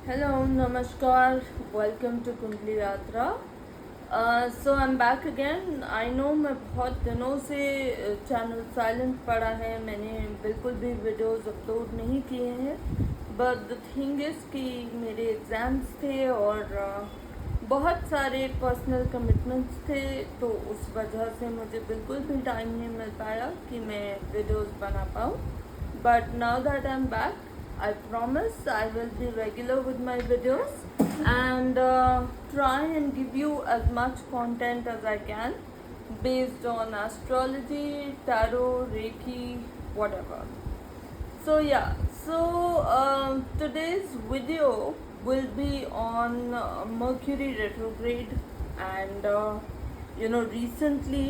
Hello, Namaskar. Welcome to Kundli Yatra. So I'm back again. I know मैं बहुत दिनों से चैनल साइलेंट पड़ा है, मैंने बिल्कुल भी वीडियोस अपलोड नहीं किए हैं. बट द थिंग इज़ कि मेरे एग्ज़ाम्स थे और बहुत सारे पर्सनल कमिटमेंट्स थे, तो उस वजह से मुझे बिल्कुल भी टाइम नहीं मिल पाया कि मैं वीडियोस बना पाऊँ. But now that I'm back, I promise I will be regular with my videos and try and give you as much content as I can based on astrology, tarot, Reiki, whatever. So yeah, today's video will be on Mercury retrograde and recently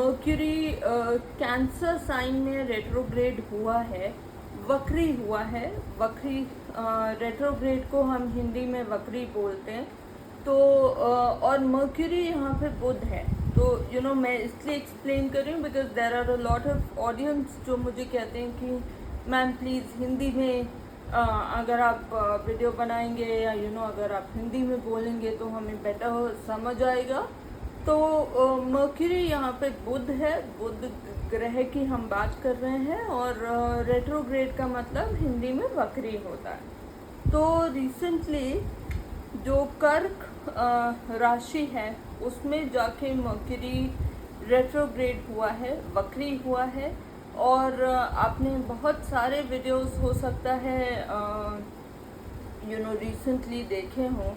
Mercury cancer sign में retrograde हुआ है, वक्री हुआ है. वक्री retrograde को हम हिंदी में वक्री बोलते हैं. तो और मर्क्यूरी यहाँ पे बुध है. तो मैं इसलिए एक्सप्लेन कर रही हूँ because there are a lot of audience जो मुझे कहते हैं कि मैम प्लीज़ हिंदी में अगर आप वीडियो बनाएंगे या अगर आप हिंदी में बोलेंगे तो हमें बेटर समझ आएगा. तो मर्क्यूरी यहाँ पे बुध है, बुध ग्रह की हम बात कर रहे हैं और रेट्रोग्रेड का मतलब हिंदी में वक्री होता है. तो रिसेंटली जो कर्क राशि है उसमें जाके मर्क्यूरी रेट्रोग्रेड हुआ है, वक्री हुआ है. और आपने बहुत सारे वीडियोस हो सकता है रिसेंटली देखे हों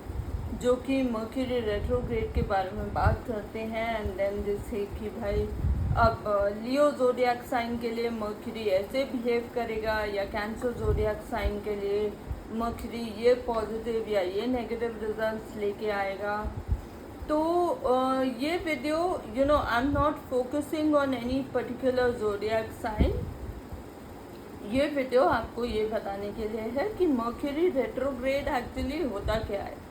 जो कि मर्क्यूरी रेट्रोग्रेड के बारे में बात करते हैं. एंड देन जैसे कि भाई अब लियो जोडियाक साइन के लिए मर्क्यूरी ऐसे बिहेव करेगा या कैंसर जोडियाक साइन के लिए मर्क्यूरी ये पॉजिटिव या ये नेगेटिव रिजल्ट्स लेके आएगा. तो ये video I am not focusing on any particular zodiac sign. ये वीडियो आपको ये बताने के लिए है कि मर्क्यूरी रेट्रोग्रेड एक्चुअली होता क्या है,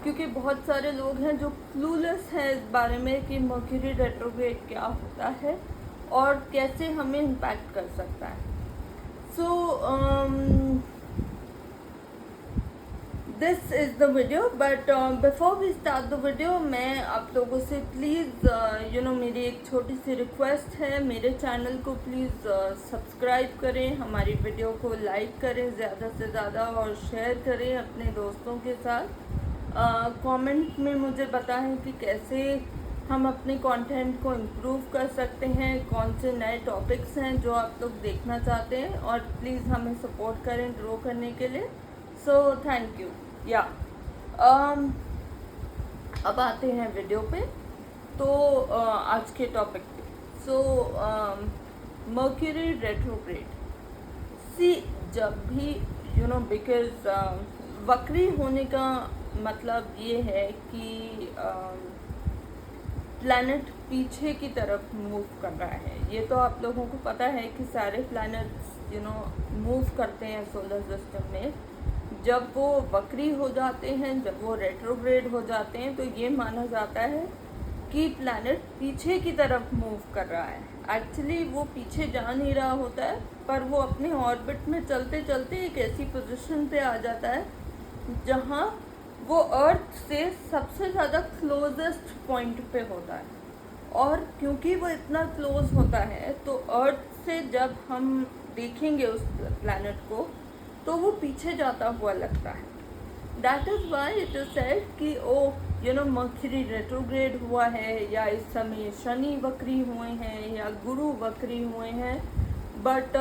क्योंकि बहुत सारे लोग हैं जो क्लूलेस हैं इस बारे में कि मर्क्यूरी रेट्रोग्रेड क्या होता है और कैसे हमें इम्पैक्ट कर सकता है. So this is the video. But before we start the video मैं आप लोगों से प्लीज़ मेरी एक छोटी सी रिक्वेस्ट है, मेरे चैनल को प्लीज़ सब्सक्राइब करें, हमारी वीडियो को लाइक करें ज़्यादा से ज़्यादा और शेयर करें अपने दोस्तों के साथ. कमेंट में मुझे बताएं कि कैसे हम अपने कंटेंट को इम्प्रूव कर सकते हैं, कौन से नए टॉपिक्स हैं जो आप लोग देखना चाहते हैं, और प्लीज़ हमें सपोर्ट करें ग्रो करने के लिए. So thank you. या अब आते हैं वीडियो पे. तो आज के टॉपिक पे. सो मर्क्यूरी रेट्रोग्रेड सी जब भी बिकॉज वक्री होने का मतलब ये है कि प्लैनेट पीछे की तरफ मूव कर रहा है. ये तो आप लोगों को पता है कि सारे प्लैनेट्स मूव करते हैं सोलर सिस्टम में. जब वो वक्री हो जाते हैं, जब वो रेट्रोग्रेड हो जाते हैं, तो ये माना जाता है कि प्लैनेट पीछे की तरफ मूव कर रहा है. एक्चुअली वो पीछे जा नहीं रहा होता है, पर वो अपने ऑर्बिट में चलते चलते एक ऐसी पोजीशन पे आ जाता है जहाँ वो अर्थ से सबसे ज़्यादा क्लोजेस्ट पॉइंट पे होता है. और क्योंकि वो इतना क्लोज होता है तो अर्थ से जब हम देखेंगे उस प्लैनेट को तो वो पीछे जाता हुआ लगता है. That is why it is said कि मर्क्यूरी रेट्रोग्रेड हुआ है, या इस समय शनि वक्री हुए हैं, या गुरु वक्री हुए हैं. बट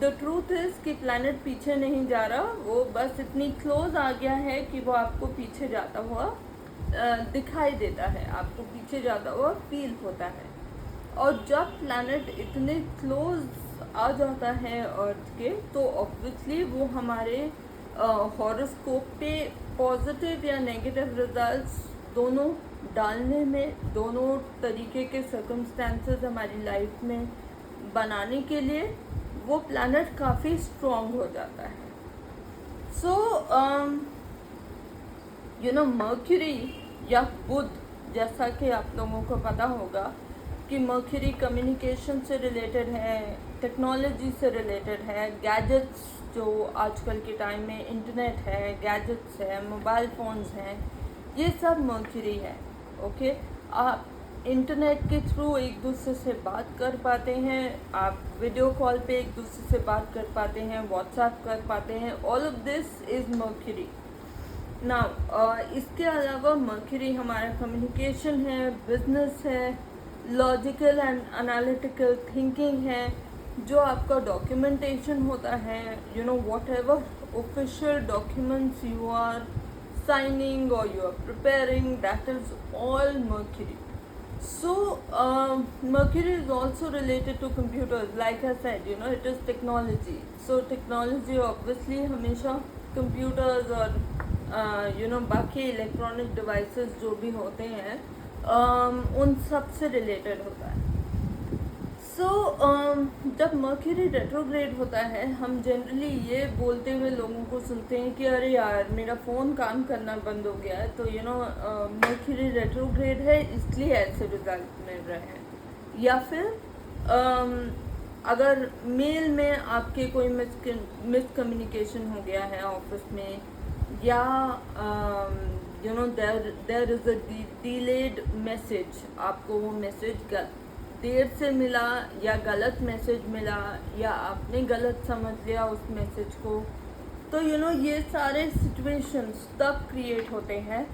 द ट्रूथ इज़ कि प्लैनेट पीछे नहीं जा रहा, वो बस इतनी क्लोज आ गया है कि वो आपको पीछे जाता हुआ दिखाई देता है, आपको पीछे जाता हुआ फील होता है. और जब प्लैनेट इतने क्लोज आ जाता है अर्थ के, तो ऑब्वियसली वो हमारे हॉरोस्कोप पे पॉजिटिव या नेगेटिव रिजल्ट्स दोनों डालने में, दोनों तरीके के सर्कमस्टेंसेस हमारी लाइफ में बनाने के लिए वो प्लैनेट काफ़ी स्ट्रॉन्ग हो जाता है. सो मर्क्यूरी या बुध, जैसा कि आप लोगों को पता होगा क्योंकि मर्क्यूरी कम्युनिकेशन से रिलेटेड है, टेक्नोलॉजी से रिलेटेड है, गैजेट्स जो आजकल के टाइम में इंटरनेट है, गैजेट्स है, मोबाइल फ़ोन्स हैं, ये सब मर्क्यूरी है। ओके, आप इंटरनेट के थ्रू एक दूसरे से बात कर पाते हैं, आप वीडियो कॉल पे एक दूसरे से बात कर पाते हैं, व्हाट्सएप कर पाते हैं, all of this is mercury. Now इसके अलावा मर्क्यूरी हमारा कम्युनिकेशन है, बिजनेस है, लॉजिकल एंड एनालिटिकल थिंकिंग है, जो आपका डॉक्यूमेंटेशन होता है, you know whatever official documents you are signing or you are preparing, that is all Mercury. So Mercury is also related to computers, like I said, you know, it is technology. So technology obviously हमेशा computers और you know बाकी electronic devices जो भी होते हैं उन सब से related होता है। सो जब मर्क्यूरी रेट्रोग्रेड होता है, हम जनरली ये बोलते हुए लोगों को सुनते हैं कि अरे यार मेरा फ़ोन काम करना बंद हो गया है, तो यू नो मर्क्यूरी रेट्रोग्रेड है इसलिए ऐसे रिजल्ट मिल रहे हैं। या फिर अगर मेल में आपके कोई मिसकम्युनिकेशन हो गया है ऑफिस में, या you know there is a delayed message, आपको वो मैसेज देर से मिला या गलत मैसेज मिला या आपने गलत समझ लिया उस मैसेज को, तो यू नो ये सारे सिचुएशंस तब क्रिएट होते हैं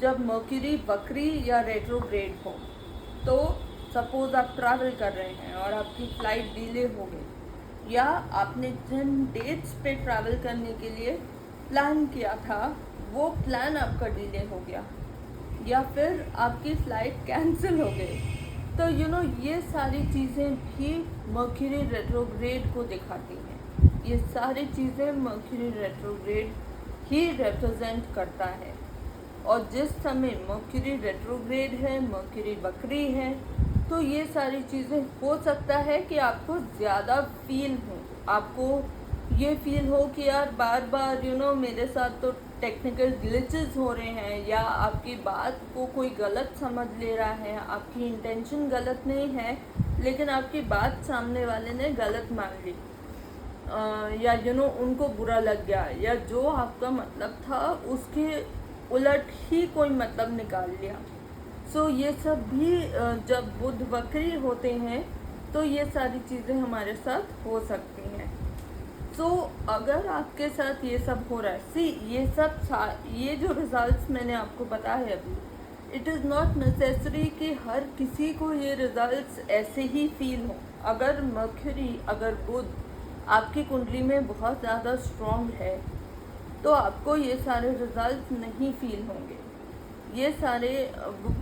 जब मर्क्यूरी वक्री या रेट्रोग्रेड हो। तो सपोज आप ट्रैवल कर रहे हैं और आपकी फ़्लाइट डिले हो गई, या आपने जिन डेट्स पे ट्रैवल करने के लिए प्लान किया था वो प्लान आपका डिले हो गया, या फिर आपकी फ़्लाइट कैंसिल हो गई, तो यू नो ये सारी चीज़ें भी मर्क्यूरी रेट्रोग्रेड को दिखाती हैं। ये सारी चीज़ें मर्क्यूरी रेट्रोग्रेड ही रिप्रेजेंट करता है। और जिस समय मर्क्यूरी रेट्रोग्रेड है, मर्क्यूरी वक्री है, तो ये सारी चीज़ें हो सकता है कि आपको ज़्यादा फील हो, आपको ये फील हो कि यार बार बार यू नो मेरे साथ तो टेक्निकल ग्लिचेस हो रहे हैं, या आपकी बात को कोई गलत समझ ले रहा है, आपकी इंटेंशन गलत नहीं है लेकिन आपकी बात सामने वाले ने गलत मान ली, या यू नो उनको बुरा लग गया, या जो आपका मतलब था उसके उलट ही कोई मतलब निकाल लिया। सो ये सब भी जब बुध वक्री होते हैं तो ये सारी चीज़ें हमारे साथ हो सकती हैं। तो अगर आपके साथ ये सब हो रहा है, ये जो रिज़ल्ट्स मैंने आपको बताया अभी, इट इज़ नॉट नेसेसरी कि हर किसी को ये रिज़ल्ट्स ऐसे ही फील हो। अगर मर्क्यूरी, अगर बुध आपकी कुंडली में बहुत ज़्यादा स्ट्रॉन्ग है तो आपको ये सारे रिज़ल्ट्स नहीं फील होंगे। ये सारे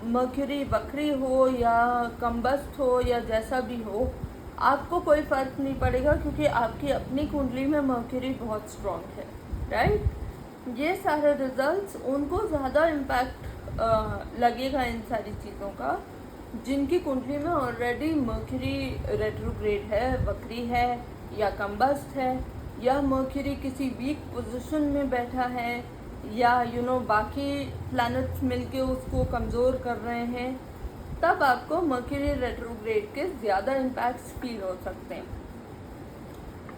मर्क्यूरी वक्री हो या कम्बस्ट हो या जैसा भी हो, आपको कोई फ़र्क नहीं पड़ेगा क्योंकि आपकी अपनी कुंडली में मर्क्यूरी बहुत स्ट्रॉन्ग है, राइट। ये सारे रिजल्ट्स उनको ज़्यादा इम्पैक्ट लगेगा इन सारी चीज़ों का जिनकी कुंडली में ऑलरेडी मर्क्यूरी रेट्रोग्रेड है, वक्री है या कम्बस्ट है, या मर्क्यूरी किसी वीक पोजीशन में बैठा है, या यू नो बाकी प्लैनेट्स मिलके उसको कमज़ोर कर रहे हैं, तब आपको मर्क्यूरी रेट्रोग्रेड के ज़्यादा इम्पैक्ट्स फील हो सकते हैं।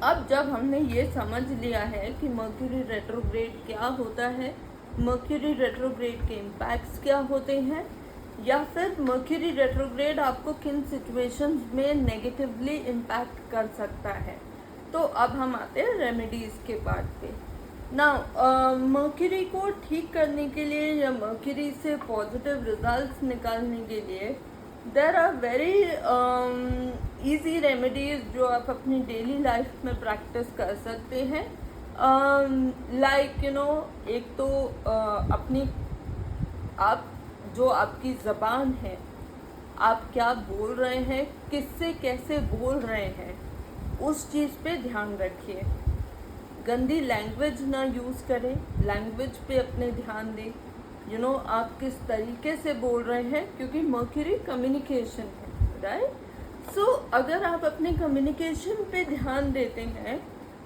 अब जब हमने ये समझ लिया है कि मर्क्यूरी रेट्रोग्रेड क्या होता है, मर्क्यूरी रेट्रोग्रेड के इम्पैक्ट्स क्या होते हैं, या फिर मर्क्यूरी रेट्रोग्रेड आपको किन सिचुएशंस में नेगेटिवली इम्पैक्ट कर सकता है, तो अब हम आते हैं रेमेडीज़ के पार्ट पे। नाउ मर्क्यूरी को ठीक करने के लिए या मर्क्यूरी से पॉजिटिव रिजल्ट्स निकालने के लिए there are very easy remedies जो आप अपनी डेली लाइफ में प्रैक्टिस कर सकते हैं। लाइक यू नो, एक तो अपनी आप जो आपकी ज़बान है, आप क्या बोल रहे हैं, किससे कैसे बोल रहे हैं, उस चीज़ पे ध्यान रखिए। गंदी लैंग्वेज ना यूज़ करें, लैंग्वेज पे अपने ध्यान दें। यू नो आप किस तरीके से बोल रहे हैं, क्योंकि मर्क्यूरी कम्युनिकेशन है, राइट। सो अगर आप अपने कम्युनिकेशन पे ध्यान देते हैं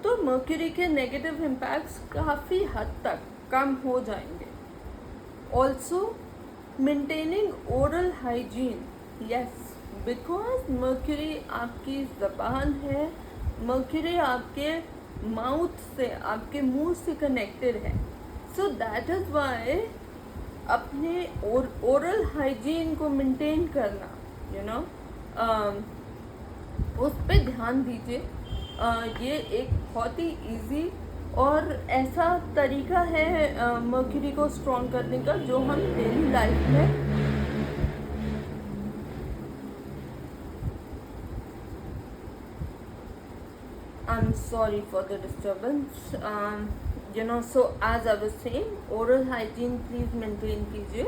तो मर्क्यूरी के नेगेटिव इम्पैक्ट्स काफ़ी हद तक कम हो जाएंगे। Also maintaining oral hygiene, yes, because mercury आपकी ज़बान है, मर्क्यूरी आपके माउथ से, आपके मुंह से कनेक्टेड है। सो दैट इज़ वाई अपने ओरल हाइजीन को मेंटेन करना, यू नो, उस पर ध्यान दीजिए। ये एक बहुत ही इजी और ऐसा तरीका है मर्क्यूरी को स्ट्रॉन्ग करने का जो हम डेली लाइफ में I'm sorry for the disturbance. So as I was saying, oral hygiene please maintain कीजिए,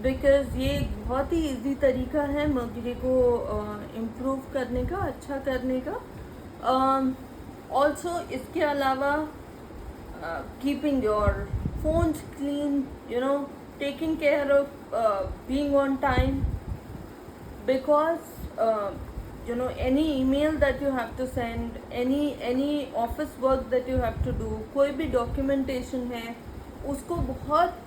बिकॉज ये एक बहुत ही इजी तरीका है मर्क्यूरी को इम्प्रूव करने का, अच्छा करने का। ऑल्सो इसके अलावा keeping your phones clean, taking care of being on time, because any email that you have to send, any office work that you have to do, कोई भी documentation है उसको बहुत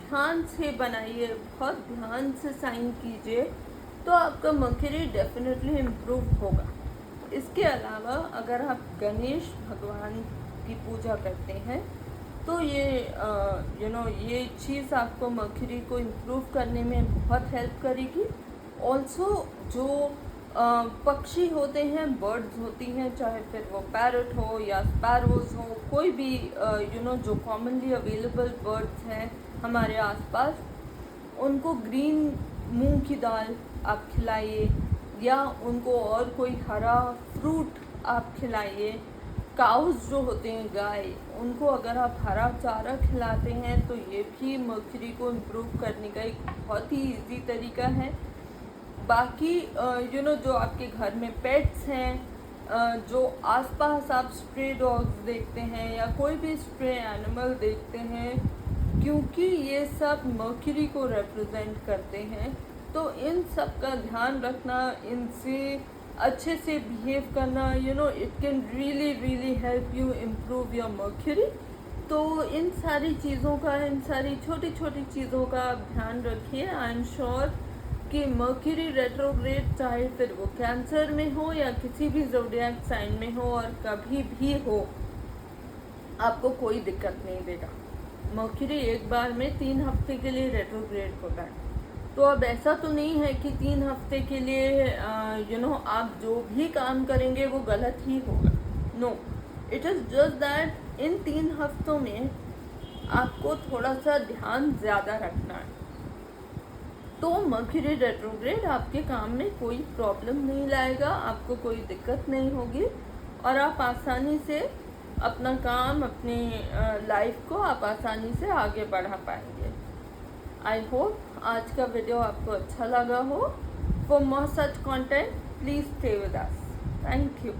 ध्यान से बनाइए, बहुत ध्यान से साइन कीजिए, तो आपका मर्क्यूरी डेफिनेटली इम्प्रूव होगा। इसके अलावा अगर आप गणेश भगवान की पूजा करते हैं तो ये ये चीज़ आपको मर्क्यूरी को इम्प्रूव करने में बहुत हेल्प करेगी। ऑल्सो जो पक्षी होते हैं, बर्ड्स होती हैं, चाहे फिर वो पैरट हो या स्पैरोज हो, कोई भी जो कॉमनली अवेलेबल बर्ड्स हैं हमारे आसपास, उनको ग्रीन मूंग की दाल आप खिलाइए, या उनको और कोई हरा फ्रूट आप खिलाइए। काउस जो होते हैं, गाय, उनको अगर आप हरा चारा खिलाते हैं तो ये भी मर्क्यूरी को इम्प्रूव करने का एक बहुत ही इजी तरीका है। बाकी जो आपके घर में पेट्स हैं, जो आसपास आप स्ट्रे डॉग्स देखते हैं या कोई भी स्ट्रे एनिमल देखते हैं, क्योंकि ये सब मर्क्यूरी को रिप्रेजेंट करते हैं, तो इन सब का ध्यान रखना, इनसे अच्छे से बिहेव करना, it can really help you improve your mercury. तो इन सारी चीज़ों का, इन सारी छोटी छोटी चीज़ों का आप ध्यान रखिए। आई एम श्योर कि मर्क्यूरी रेट्रोग्रेड चाहे फिर वो कैंसर में हो या किसी भी ज़ोडिएक साइन में हो और कभी भी हो, आपको कोई दिक्कत नहीं देगा। मर्क्यूरी एक बार में 3 हफ्ते के लिए रेट्रोग्रेड होता है, तो अब ऐसा तो नहीं है कि 3 हफ्ते के लिए आप जो भी काम करेंगे वो गलत ही होगा। No, it is just that in 3 हफ्तों में आपको थोड़ा सा ध्यान ज़्यादा रखना है, तो मर्क्यूरी रेट्रोग्रेड आपके काम में कोई प्रॉब्लम नहीं लाएगा, आपको कोई दिक्कत नहीं होगी और आप आसानी से अपना काम, अपने लाइफ को आप आसानी से आगे बढ़ा पाएंगे। आई होप आज का वीडियो आपको अच्छा लगा हो। For more such content please stay with us. Thank you.